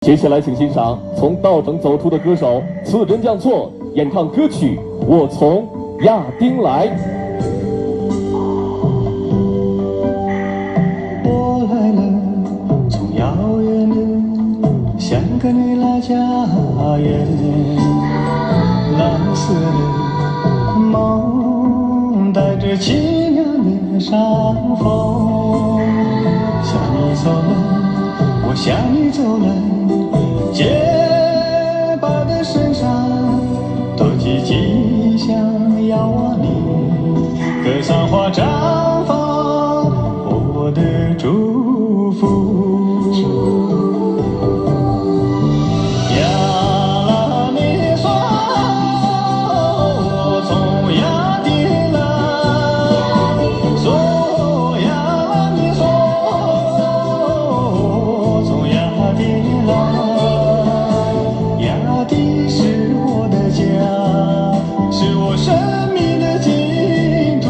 接下来，请欣赏从稻城走出的歌手字真将错演唱歌曲《我从亚丁来》。我来了，从遥远的香格里拉家园，蓝色的梦带着凄凉的伤风，向你走来，我向你走来。洁白的身上，多几吉祥遥望你，格桑花绽放我的祝福。生命的净土。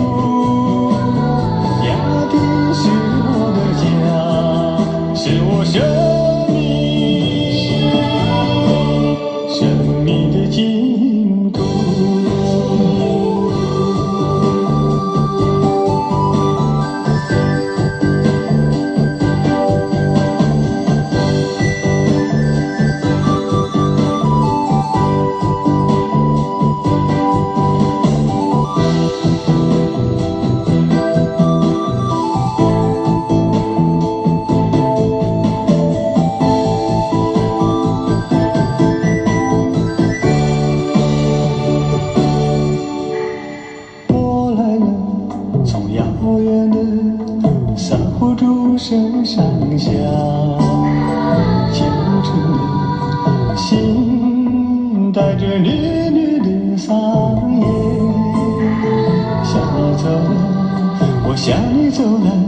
遥远的珊瑚诸神上下，虔诚的心带着绿绿的桑叶，向你走来，我向你走来。